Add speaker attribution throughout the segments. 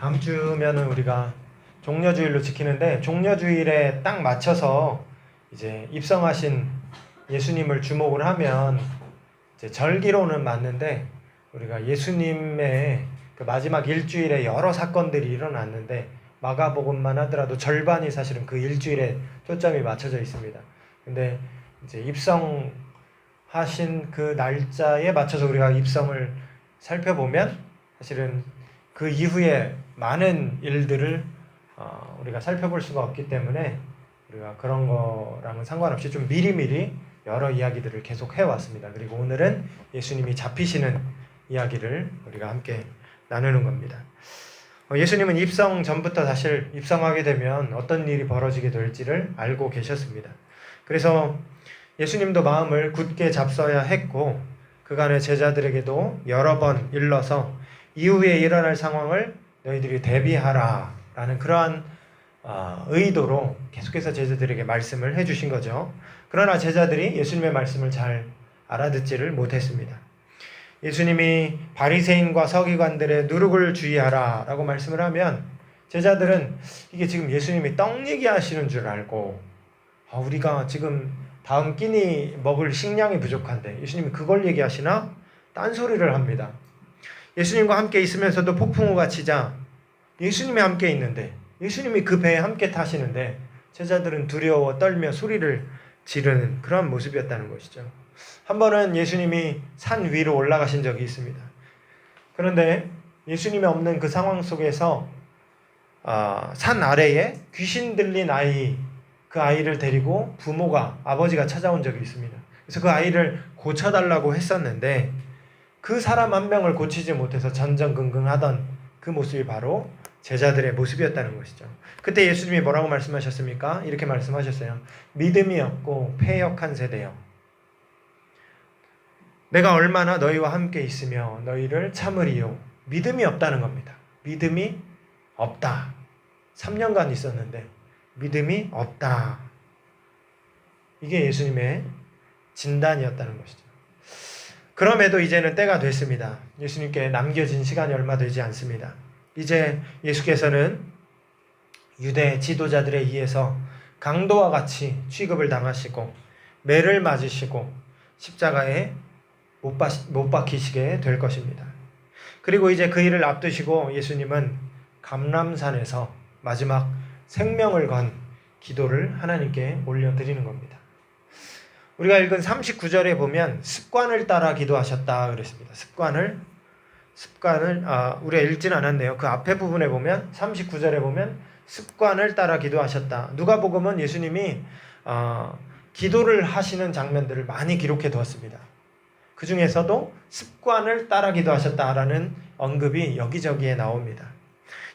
Speaker 1: 다음 주면은 우리가 종려주일로 지키는데, 종려주일에 딱 맞춰서 이제 입성하신 예수님을 주목을 하면 이제 절기로는 맞는데, 우리가 예수님의 그 마지막 일주일에 여러 사건들이 일어났는데 마가복음만 하더라도 절반이 사실은 그 일주일에 초점이 맞춰져 있습니다. 근데 이제 입성하신 그 날짜에 맞춰서 우리가 입성을 살펴보면 사실은 그 이후에 많은 일들을 우리가 살펴볼 수가 없기 때문에 우리가 그런 거랑은 상관없이 좀 미리미리 여러 이야기들을 계속 해왔습니다. 그리고 오늘은 예수님이 잡히시는 이야기를 우리가 함께 나누는 겁니다. 예수님은 입성 전부터 사실 입성하게 되면 어떤 일이 벌어지게 될지를 알고 계셨습니다. 그래서 예수님도 마음을 굳게 잡서야 했고, 그간의 제자들에게도 여러 번 일러서 이후에 일어날 상황을 너희들이 대비하라 라는 그러한 의도로 계속해서 제자들에게 말씀을 해주신 거죠. 그러나 제자들이 예수님의 말씀을 잘 알아듣지를 못했습니다. 예수님이 바리새인과 서기관들의 누룩을 주의하라 라고 말씀을 하면 제자들은 이게 지금 예수님이 떡 얘기하시는 줄 알고, 우리가 지금 다음 끼니 먹을 식량이 부족한데 예수님이 그걸 얘기하시나? 딴소리를 합니다. 예수님과 함께 있으면서도 폭풍우가 치자 예수님이 함께 있는데, 예수님이 그 배에 함께 타시는데 제자들은 두려워 떨며 소리를 지르는 그런 모습이었다는 것이죠. 한 번은 예수님이 산 위로 올라가신 적이 있습니다. 그런데 예수님이 없는 그 상황 속에서 산 아래에 귀신 들린 아이, 그 아이를 데리고 부모가, 아버지가 찾아온 적이 있습니다. 그래서 그 아이를 고쳐달라고 했었는데 그 사람 한 명을 고치지 못해서 전전긍긍하던 그 모습이 바로 제자들의 모습이었다는 것이죠. 그때 예수님이 뭐라고 말씀하셨습니까? 이렇게 말씀하셨어요. 믿음이 없고 패역한 세대여, 내가 얼마나 너희와 함께 있으며 너희를 참으리요. 믿음이 없다는 겁니다. 믿음이 없다. 3년간 있었는데 믿음이 없다. 이게 예수님의 진단이었다는 것이죠. 그럼에도 이제는 때가 됐습니다. 예수님께 남겨진 시간이 얼마 되지 않습니다. 이제 예수께서는 유대 지도자들에 의해서 강도와 같이 취급을 당하시고 매를 맞으시고 십자가에 못 박히시게 될 것입니다. 그리고 이제 그 일을 앞두시고 예수님은 감람산에서 마지막 생명을 건 기도를 하나님께 올려드리는 겁니다. 우리가 읽은 39절에 보면 습관을 따라 기도하셨다 그랬습니다. 습관을 우리가 읽진 않았네요. 그 앞에 부분에 보면 39절에 보면 습관을 따라 기도하셨다. 누가복음은 예수님이 기도를 하시는 장면들을 많이 기록해 두었습니다. 그 중에서도 습관을 따라 기도하셨다라는 언급이 여기저기에 나옵니다.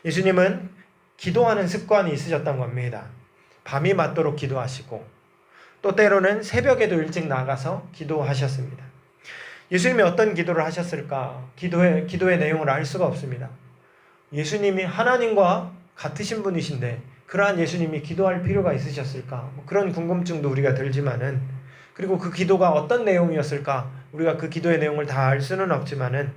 Speaker 1: 예수님은 기도하는 습관이 있으셨던 겁니다. 밤이 맞도록 기도하시고 또 때로는 새벽에도 일찍 나가서 기도하셨습니다. 예수님이 어떤 기도를 하셨을까? 기도의 내용을 알 수가 없습니다. 예수님이 하나님과 같으신 분이신데 그러한 예수님이 기도할 필요가 있으셨을까? 그런 궁금증도 우리가 들지만은, 그리고 그 기도가 어떤 내용이었을까? 우리가 그 기도의 내용을 다 알 수는 없지만은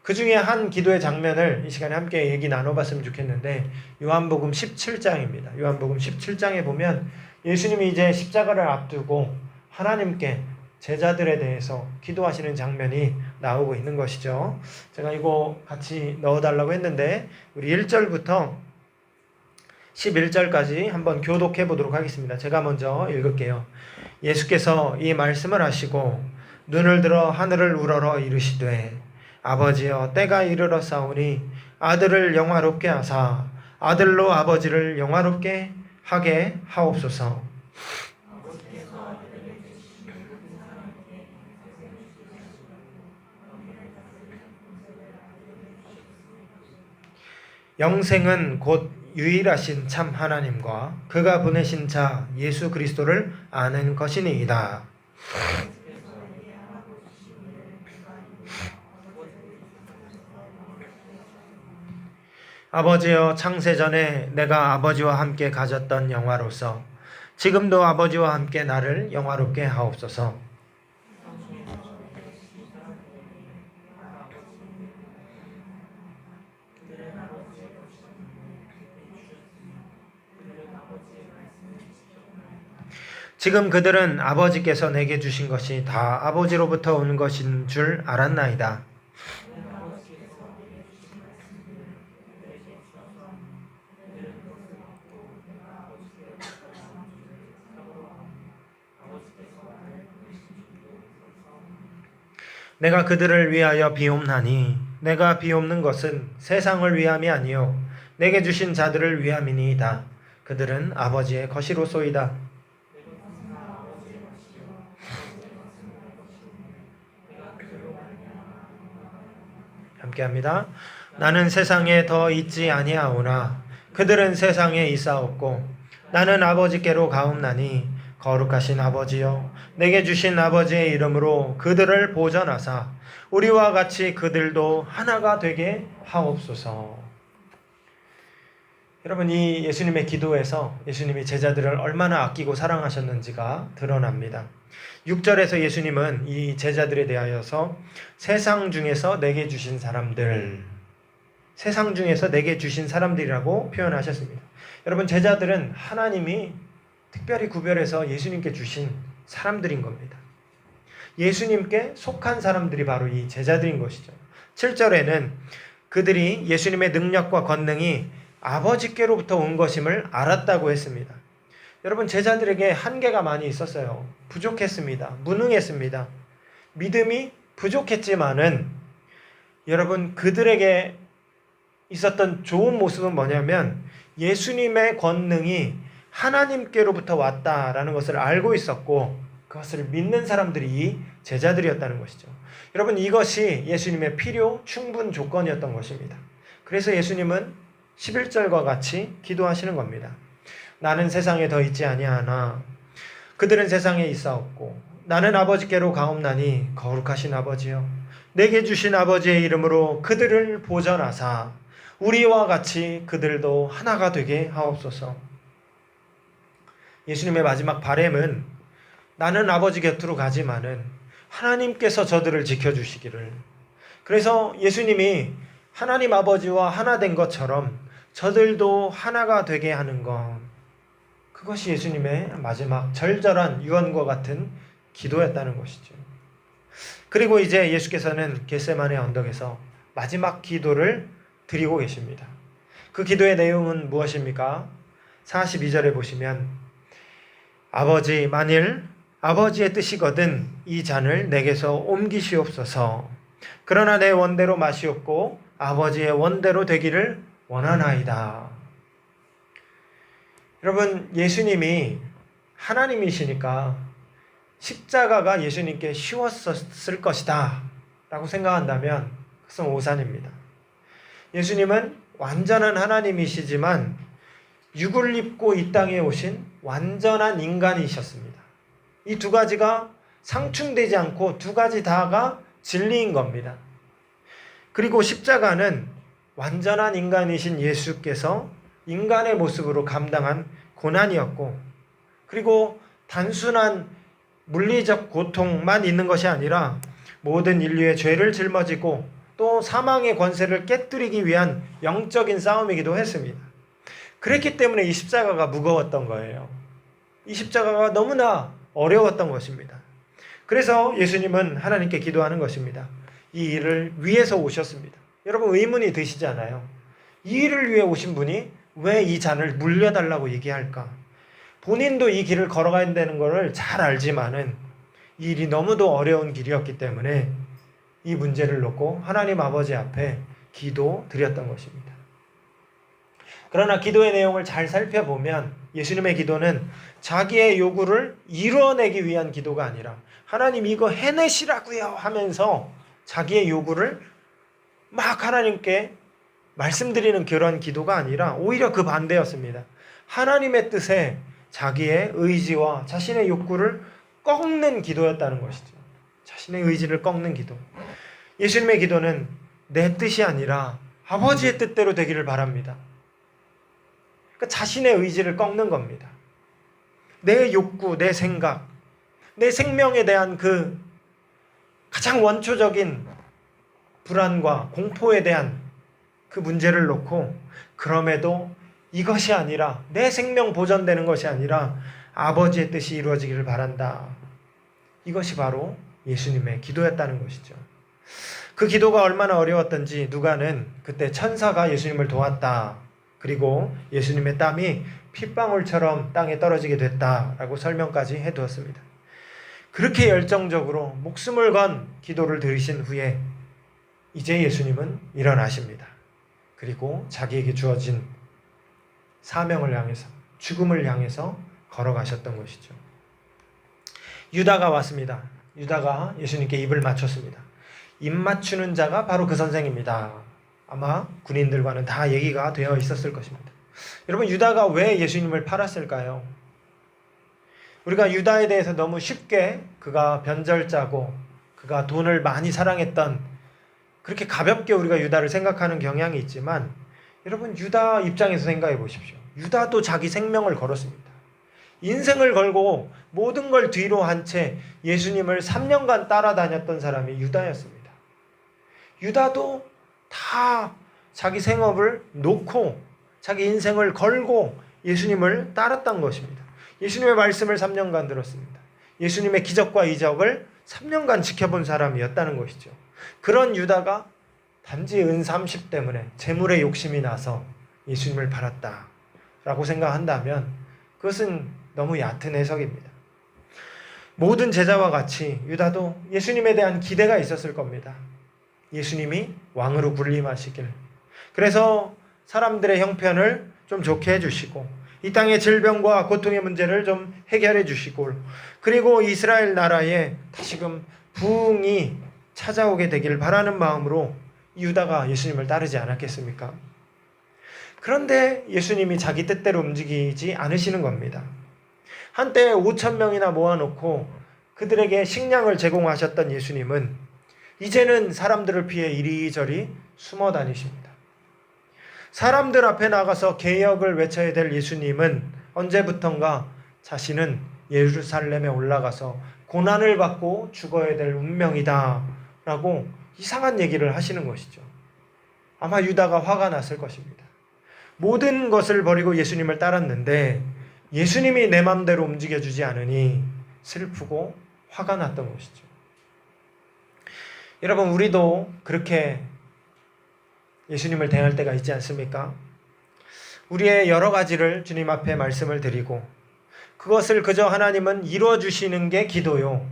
Speaker 1: 그 중에 한 기도의 장면을 이 시간에 함께 얘기 나눠봤으면 좋겠는데, 요한복음 17장입니다. 요한복음 17장에 보면 예수님이 이제 십자가를 앞두고 하나님께 제자들에 대해서 기도하시는 장면이 나오고 있는 것이죠. 제가 이거 같이 넣어달라고 했는데 우리 1절부터 11절까지 한번 교독해 보도록 하겠습니다. 제가 먼저 읽을게요. 예수께서 이 말씀을 하시고 눈을 들어 하늘을 우러러 이르시되, 아버지여, 때가 이르렀사오니 아들을 영화롭게 하사 아들로 아버지를 영화롭게 하게 하옵소서. 영생은 곧 유일하신 참 하나님과 그가 보내신 자 예수 그리스도를 아는 것이니이다. 아버지여, 창세전에 내가 아버지와 함께 가졌던 영화로서 지금도 아버지와 함께 나를 영화롭게 하옵소서. 지금 그들은 아버지께서 내게 주신 것이 다 아버지로부터 오는 것인 줄 알았나이다. 내가 그들을 위하여 비옵나니 내가 비옵는 것은 세상을 위함이 아니요 내게 주신 자들을 위함이니이다. 그들은 아버지의 것이로소이다. 함께합니다. 나는 세상에 더 있지 아니하오나 그들은 세상에 있사옵고 나는 아버지께로 가옵나니 거룩하신 아버지여 내게 주신 아버지의 이름으로 그들을 보전하사 우리와 같이 그들도 하나가 되게 하옵소서. 여러분, 이 예수님의 기도에서 예수님이 제자들을 얼마나 아끼고 사랑하셨는지가 드러납니다. 6절에서 예수님은 이 제자들에 대하여서 세상 중에서 내게 주신 사람들, 세상 중에서 내게 주신 사람들이라고 표현하셨습니다. 여러분, 제자들은 하나님이 특별히 구별해서 예수님께 주신 사람들인 겁니다. 예수님께 속한 사람들이 바로 이 제자들인 것이죠. 7절에는 그들이 예수님의 능력과 권능이 아버지께로부터 온 것임을 알았다고 했습니다. 여러분, 제자들에게 한계가 많이 있었어요. 부족했습니다. 무능했습니다. 믿음이 부족했지만은 여러분, 그들에게 있었던 좋은 모습은 뭐냐면 예수님의 권능이 하나님께로부터 왔다라는 것을 알고 있었고 그것을 믿는 사람들이 이 제자들이었다는 것이죠. 여러분, 이것이 예수님의 필요 충분 조건이었던 것입니다. 그래서 예수님은 11절과 같이 기도하시는 겁니다. 나는 세상에 더 있지 아니하나 그들은 세상에 있사옵고 나는 아버지께로 가옵나니 거룩하신 아버지여 내게 주신 아버지의 이름으로 그들을 보전하사 우리와 같이 그들도 하나가 되게 하옵소서. 예수님의 마지막 바램은 나는 아버지 곁으로 가지만은 하나님께서 저들을 지켜주시기를. 그래서 예수님이 하나님 아버지와 하나 된 것처럼 저들도 하나가 되게 하는 것, 그것이 예수님의 마지막 절절한 유언과 같은 기도였다는 것이죠. 그리고 이제 예수께서는 겟세마네 언덕에서 마지막 기도를 드리고 계십니다. 그 기도의 내용은 무엇입니까? 42절에 보시면 아버지, 만일 아버지의 뜻이거든 이 잔을 내게서 옮기시옵소서. 그러나 내 원대로 마시옵고 아버지의 원대로 되기를 원하나이다. 여러분, 예수님이 하나님이시니까 십자가가 예수님께 쉬웠을 것이다 라고 생각한다면 그것은 오산입니다. 예수님은 완전한 하나님이시지만 육을 입고 이 땅에 오신 완전한 인간이셨습니다. 이 두 가지가 상충되지 않고 두 가지 다가 진리인 겁니다. 그리고 십자가는 완전한 인간이신 예수께서 인간의 모습으로 감당한 고난이었고, 그리고 단순한 물리적 고통만 있는 것이 아니라 모든 인류의 죄를 짊어지고 또 사망의 권세를 깨뜨리기 위한 영적인 싸움이기도 했습니다. 그랬기 때문에 이 십자가가 무거웠던 거예요. 이 십자가가 너무나 어려웠던 것입니다. 그래서 예수님은 하나님께 기도하는 것입니다. 이 일을 위해서 오셨습니다. 여러분, 의문이 드시지 않아요? 이 일을 위해 오신 분이 왜 이 잔을 물려달라고 얘기할까? 본인도 이 길을 걸어가야 되는 것을 잘 알지만은 이 일이 너무도 어려운 길이었기 때문에 이 문제를 놓고 하나님 아버지 앞에 기도 드렸던 것입니다. 그러나 기도의 내용을 잘 살펴보면 예수님의 기도는 자기의 요구를 이루어내기 위한 기도가 아니라 하나님 이거 해내시라고요 하면서 자기의 요구를 막 하나님께 말씀드리는 그런 기도가 아니라 오히려 그 반대였습니다. 하나님의 뜻에 자기의 의지와 자신의 욕구를 꺾는 기도였다는 것이죠. 자신의 의지를 꺾는 기도. 예수님의 기도는 내 뜻이 아니라 아버지의 뜻대로 되기를 바랍니다. 그러니까 자신의 의지를 꺾는 겁니다. 내 욕구, 내 생각, 내 생명에 대한 그 가장 원초적인 불안과 공포에 대한 그 문제를 놓고 그럼에도 이것이 아니라 내 생명 보전되는 것이 아니라 아버지의 뜻이 이루어지기를 바란다. 이것이 바로 예수님의 기도였다는 것이죠. 그 기도가 얼마나 어려웠던지 누가는 그때 천사가 예수님을 도왔다. 그리고 예수님의 땀이 핏방울처럼 땅에 떨어지게 됐다라고 설명까지 해두었습니다. 그렇게 열정적으로 목숨을 건 기도를 들으신 후에 이제 예수님은 일어나십니다. 그리고 자기에게 주어진 사명을 향해서, 죽음을 향해서 걸어가셨던 것이죠. 유다가 왔습니다. 유다가 예수님께 입을 맞췄습니다. 입 맞추는 자가 바로 그 선생입니다. 아마 군인들과는 다 얘기가 되어 있었을 것입니다. 여러분, 유다가 왜 예수님을 팔았을까요? 우리가 유다에 대해서 너무 쉽게 그가 변절자고 그가 돈을 많이 사랑했던, 그렇게 가볍게 우리가 유다를 생각하는 경향이 있지만, 여러분, 유다 입장에서 생각해 보십시오. 유다도 자기 생명을 걸었습니다. 인생을 걸고 모든 걸 뒤로 한 채 예수님을 3년간 따라다녔던 사람이 유다였습니다. 유다도 다 자기 생업을 놓고 자기 인생을 걸고 예수님을 따랐던 것입니다. 예수님의 말씀을 3년간 들었습니다. 예수님의 기적과 이적을 3년간 지켜본 사람이었다는 것이죠. 그런 유다가 단지 은30 때문에 재물의 욕심이 나서 예수님을 팔았다라고 생각한다면 그것은 너무 얕은 해석입니다. 모든 제자와 같이 유다도 예수님에 대한 기대가 있었을 겁니다. 예수님이 왕으로 군림하시길, 그래서 사람들의 형편을 좀 좋게 해주시고 이 땅의 질병과 고통의 문제를 좀 해결해 주시고, 그리고 이스라엘 나라에 다시금 부흥이 찾아오게 되기를 바라는 마음으로 유다가 예수님을 따르지 않았겠습니까? 그런데 예수님이 자기 뜻대로 움직이지 않으시는 겁니다. 한때 5,000명이나 모아놓고 그들에게 식량을 제공하셨던 예수님은 이제는 사람들을 피해 이리저리 숨어 다니십니다. 사람들 앞에 나가서 개혁을 외쳐야 될 예수님은 언제부턴가 자신은 예루살렘에 올라가서 고난을 받고 죽어야 될 운명이다 라고 이상한 얘기를 하시는 것이죠. 아마 유다가 화가 났을 것입니다. 모든 것을 버리고 예수님을 따랐는데 예수님이 내 맘대로 움직여주지 않으니 슬프고 화가 났던 것이죠. 여러분, 우리도 그렇게 예수님을 대할 때가 있지 않습니까? 우리의 여러 가지를 주님 앞에 말씀을 드리고 그것을 그저 하나님은 이루어주시는 게 기도요,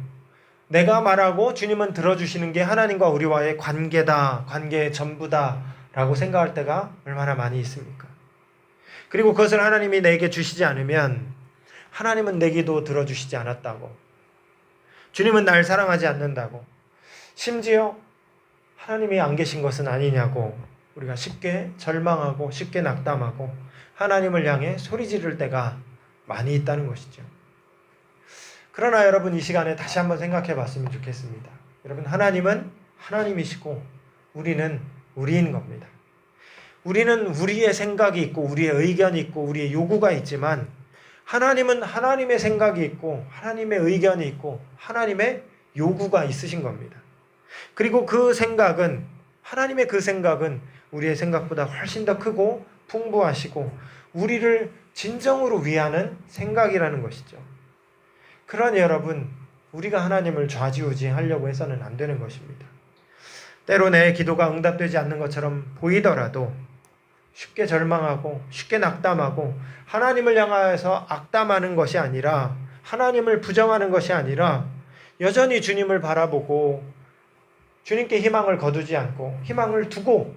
Speaker 1: 내가 말하고 주님은 들어주시는 게 하나님과 우리와의 관계다, 관계의 전부다 라고 생각할 때가 얼마나 많이 있습니까? 그리고 그것을 하나님이 내게 주시지 않으면 하나님은 내 기도 들어주시지 않았다고, 주님은 날 사랑하지 않는다고, 심지어 하나님이 안 계신 것은 아니냐고 우리가 쉽게 절망하고 쉽게 낙담하고 하나님을 향해 소리 지를 때가 많이 있다는 것이죠. 그러나 여러분, 이 시간에 다시 한번 생각해 봤으면 좋겠습니다. 여러분, 하나님은 하나님이시고 우리는 우리인 겁니다. 우리는 우리의 생각이 있고 우리의 의견이 있고 우리의 요구가 있지만 하나님은 하나님의 생각이 있고 하나님의 의견이 있고 하나님의 요구가 있으신 겁니다. 그리고 그 생각은, 하나님의 그 생각은 우리의 생각보다 훨씬 더 크고 풍부하시고 우리를 진정으로 위하는 생각이라는 것이죠. 그러니 여러분, 우리가 하나님을 좌지우지하려고 해서는 안 되는 것입니다. 때로 내 기도가 응답되지 않는 것처럼 보이더라도 쉽게 절망하고 쉽게 낙담하고 하나님을 향하여서 악담하는 것이 아니라, 하나님을 부정하는 것이 아니라 여전히 주님을 바라보고 주님께 희망을 거두지 않고 희망을 두고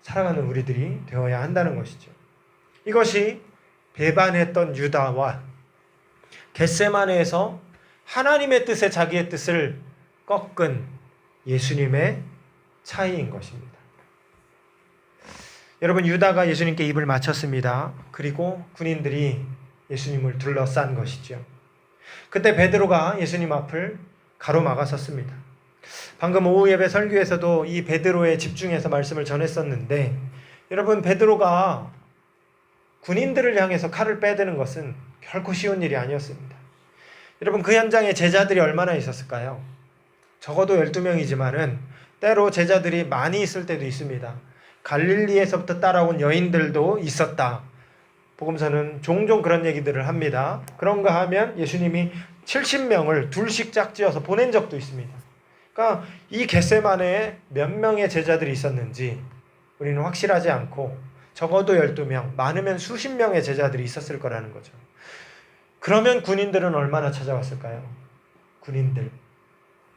Speaker 1: 살아가는 우리들이 되어야 한다는 것이죠. 이것이 배반했던 유다와 겟세마네에서 하나님의 뜻에 자기의 뜻을 꺾은 예수님의 차이인 것입니다. 여러분, 유다가 예수님께 입을 맞췄습니다. 그리고 군인들이 예수님을 둘러싼 것이죠. 그때 베드로가 예수님 앞을 가로막았었습니다. 방금 오후 예배 설교에서도 이 베드로에 집중해서 말씀을 전했었는데, 여러분, 베드로가 군인들을 향해서 칼을 빼드는 것은 결코 쉬운 일이 아니었습니다. 여러분, 그 현장에 제자들이 얼마나 있었을까요? 적어도 12명이지만은 때로 제자들이 많이 있을 때도 있습니다. 갈릴리에서부터 따라온 여인들도 있었다. 복음서는 종종 그런 얘기들을 합니다. 그런가 하면 예수님이 70명을 둘씩 짝지어서 보낸 적도 있습니다. 그러니까 이 겟세마네에 몇 명의 제자들이 있었는지 우리는 확실하지 않고 적어도 12명, 많으면 수십 명의 제자들이 있었을 거라는 거죠. 그러면 군인들은 얼마나 찾아왔을까요? 군인들.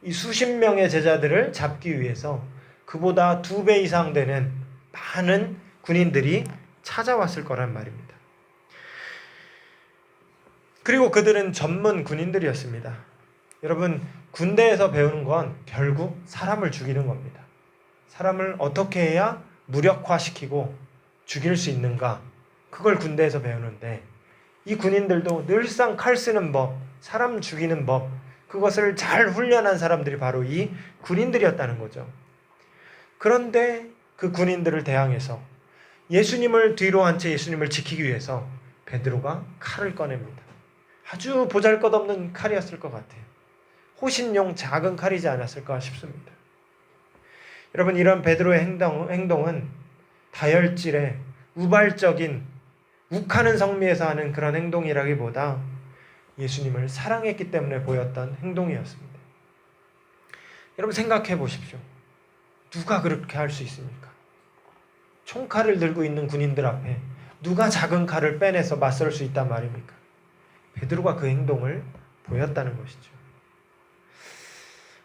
Speaker 1: 이 수십 명의 제자들을 잡기 위해서 그보다 2배 이상 되는 많은 군인들이 찾아왔을 거란 말입니다. 그리고 그들은 전문 군인들이었습니다. 여러분, 군대에서 배우는 건 결국 사람을 죽이는 겁니다. 사람을 어떻게 해야 무력화시키고 죽일 수 있는가? 그걸 군대에서 배우는데 이 군인들도 늘상 칼 쓰는 법, 사람 죽이는 법, 그것을 잘 훈련한 사람들이 바로 이 군인들이었다는 거죠. 그런데 그 군인들을 대항해서 예수님을 뒤로 한 채 예수님을 지키기 위해서 베드로가 칼을 꺼냅니다. 아주 보잘것없는 칼이었을 것 같아요. 호신용 작은 칼이지 않았을까 싶습니다. 여러분, 이런 베드로의 행동은 다혈질의 우발적인 욱하는 성미에서 하는 그런 행동이라기보다 예수님을 사랑했기 때문에 보였던 행동이었습니다. 여러분, 생각해 보십시오. 누가 그렇게 할 수 있습니까? 총칼을 들고 있는 군인들 앞에 누가 작은 칼을 빼내서 맞설 수 있단 말입니까? 베드로가 그 행동을 보였다는 것이죠.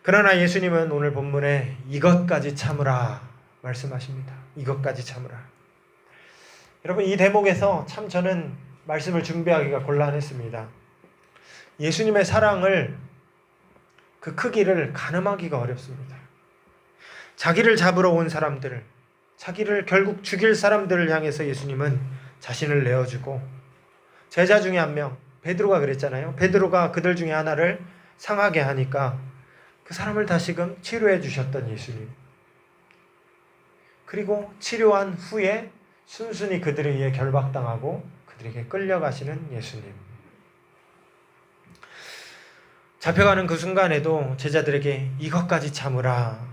Speaker 1: 그러나 예수님은 오늘 본문에 이것까지 참으라 말씀하십니다. 이것까지 참으라. 여러분, 이 대목에서 참 저는 말씀을 준비하기가 곤란했습니다. 예수님의 사랑을, 그 크기를 가늠하기가 어렵습니다. 자기를 잡으러 온 사람들, 자기를 결국 죽일 사람들을 향해서 예수님은 자신을 내어주고, 제자 중에 한 명, 베드로가 그랬잖아요. 베드로가 그들 중에 하나를 상하게 하니까 그 사람을 다시금 치료해 주셨던 예수님. 그리고 치료한 후에 순순히 그들에 의해 결박당하고 그들에게 끌려가시는 예수님. 잡혀가는 그 순간에도 제자들에게 이것까지 참으라.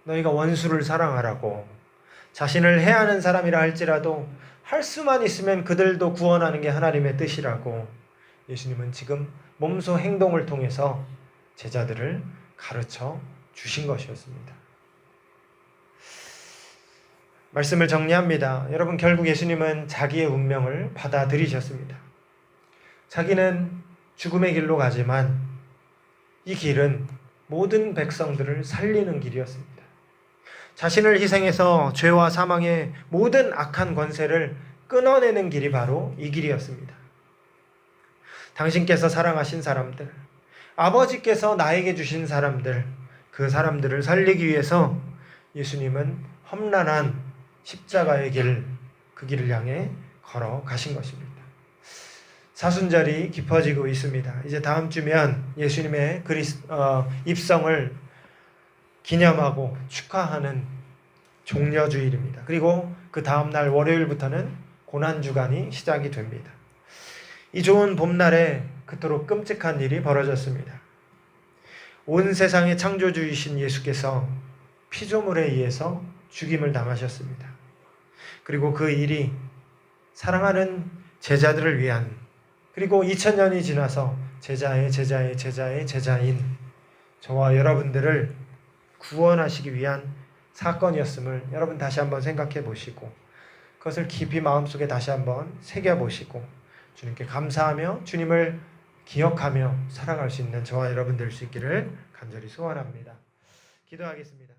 Speaker 1: 너희가 원수를 사랑하라고. 자신을 해하는 사람이라 할지라도 할 수만 있으면 그들도 구원하는 게 하나님의 뜻이라고 예수님은 지금 몸소 행동을 통해서 제자들을 가르쳐 주신 것이었습니다. 말씀을 정리합니다. 여러분, 결국 예수님은 자기의 운명을 받아들이셨습니다. 자기는 죽음의 길로 가지만 이 길은 모든 백성들을 살리는 길이었습니다. 자신을 희생해서 죄와 사망의 모든 악한 권세를 끊어내는 길이 바로 이 길이었습니다. 당신께서 사랑하신 사람들, 아버지께서 나에게 주신 사람들, 그 사람들을 살리기 위해서 예수님은 험난한 십자가의 길, 그 길을 향해 걸어가신 것입니다. 사순절이 깊어지고 있습니다. 이제 다음 주면 예수님의 입성을 기념하고 축하하는 종려주일입니다. 그리고 그 다음날 월요일부터는 고난주간이 시작이 됩니다. 이 좋은 봄날에 그토록 끔찍한 일이 벌어졌습니다. 온 세상의 창조주이신 예수께서 피조물에 의해서 죽임을 당하셨습니다. 그리고 그 일이 사랑하는 제자들을 위한, 그리고 2000년이 지나서 제자의 제자의 제자의 제자인 저와 여러분들을 구원하시기 위한 사건이었음을 여러분 다시 한번 생각해 보시고 그것을 깊이 마음속에 다시 한번 새겨보시고 주님께 감사하며 주님을 기억하며 살아갈 수 있는 저와 여러분 될 수 있기를 간절히 소원합니다. 기도하겠습니다.